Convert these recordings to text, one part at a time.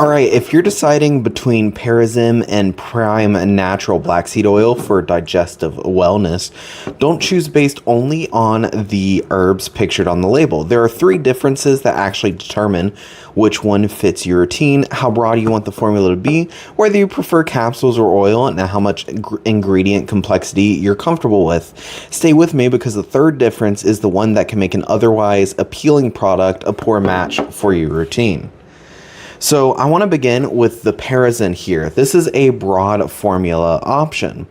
Alright, if you're deciding between Parasym and Prime Natural Black Seed Oil for digestive wellness, don't choose based only on the herbs pictured on the label. There are 3 differences that actually determine which one fits your routine, how broad you want the formula to be, whether you prefer capsules or oil, and how much ingredient complexity you're comfortable with. Stay with me because the 3rd difference is the one that can make an otherwise appealing product a poor match for your routine. So I want to begin with the Parasym here. This is a broad formula option.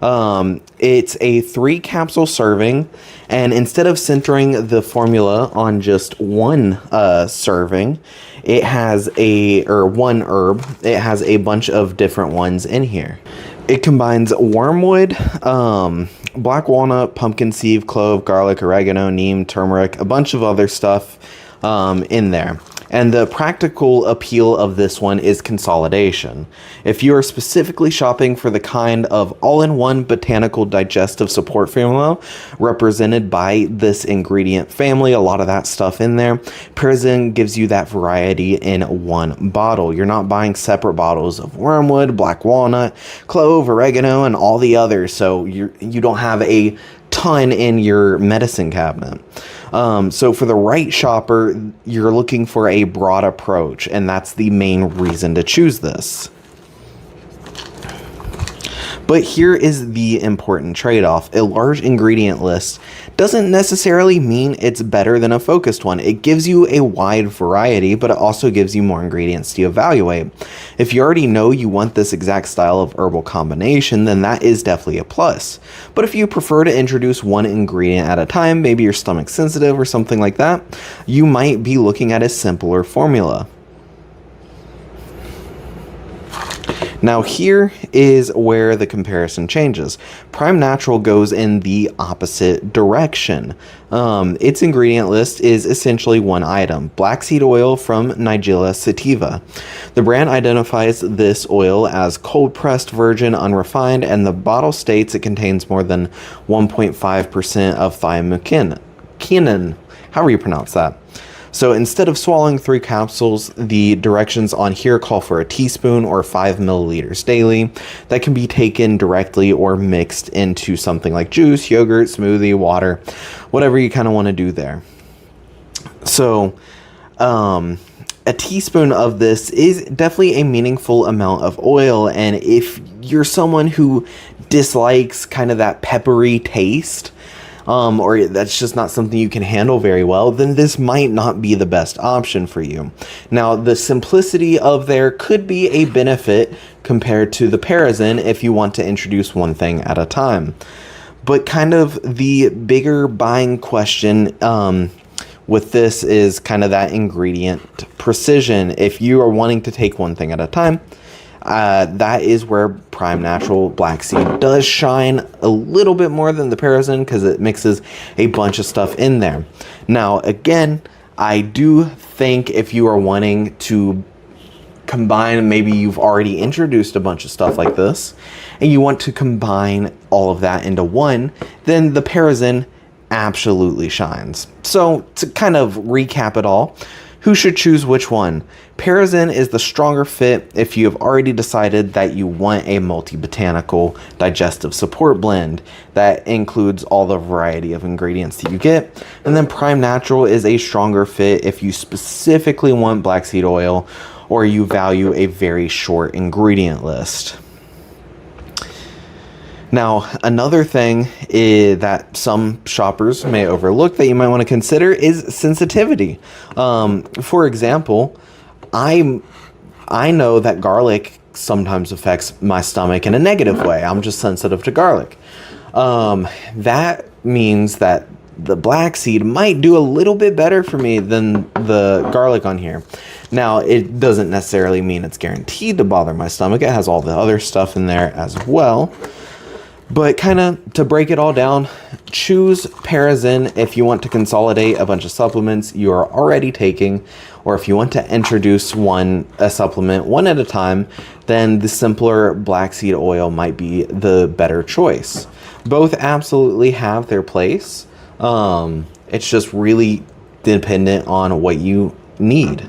It's a 3 capsule serving, and instead of centering the formula on just one serving, it has one herb. It has a bunch of different ones in here. It combines wormwood, black walnut, pumpkin seed, clove, garlic, oregano, neem, turmeric, a bunch of other stuff in there. And the practical appeal of this one is consolidation. If you are specifically shopping for the kind of all-in-one botanical digestive support formula represented by this ingredient family, a lot of that stuff in there, Parasym gives you that variety in one bottle. You're not buying separate bottles of wormwood, black walnut, clove, oregano, and all the others, so you don't have a ton in your medicine cabinet. So for the right shopper, you're looking for a broad approach, and that's the main reason to choose this. But here is the important trade-off. A large ingredient list doesn't necessarily mean it's better than a focused one. It gives you a wide variety, but it also gives you more ingredients to evaluate. If you already know you want this exact style of herbal combination, then that is definitely a plus. But if you prefer to introduce one ingredient at a time, maybe you're stomach sensitive or something like that, you might be looking at a simpler formula. Now here is where the comparison changes. Prime Natural goes in the opposite direction. Its ingredient list is essentially one item, black seed oil from Nigella sativa. The brand identifies this oil as cold-pressed, virgin, unrefined, and the bottle states it contains more than 1.5% of thiamycin, however you pronounce that. So instead of swallowing 3 capsules, the directions on here call for a teaspoon or 5 milliliters daily that can be taken directly or mixed into something like juice, yogurt, smoothie, water, whatever you kind of want to do there. So a teaspoon of this is definitely a meaningful amount of oil, and if you're someone who dislikes kind of that peppery taste, or that's just not something you can handle very well, then this might not be the best option for you. Now, the simplicity of there could be a benefit compared to the Parasym if you want to introduce one thing at a time. But kind of the bigger buying question with this is kind of that ingredient precision. If you are wanting to take one thing at a time, that is where Prime Natural Black Seed does shine a little bit more than the Parasym because it mixes a bunch of stuff in there. Now, again, I do think if you are wanting to combine, maybe you've already introduced a bunch of stuff like this, and you want to combine all of that into one, then the Parasym absolutely shines. So, to kind of recap it all, who should choose which one? Parasym is the stronger fit if you have already decided that you want a multi-botanical digestive support blend that includes all the variety of ingredients that you get. And then Prime Natural is a stronger fit if you specifically want black seed oil or you value a very short ingredient list. Now, another thing that some shoppers may overlook that you might want to consider is sensitivity. For example, I know that garlic sometimes affects my stomach in a negative way. I'm just sensitive to garlic. That means that the black seed might do a little bit better for me than the garlic on here. Now, it doesn't necessarily mean it's guaranteed to bother my stomach. It has all the other stuff in there as well. But kind of to break it all down, choose Parasym if you want to consolidate a bunch of supplements you are already taking, or if you want to introduce a supplement one at a time, then the simpler black seed oil might be the better choice. Both absolutely have their place. It's just really dependent on what you need.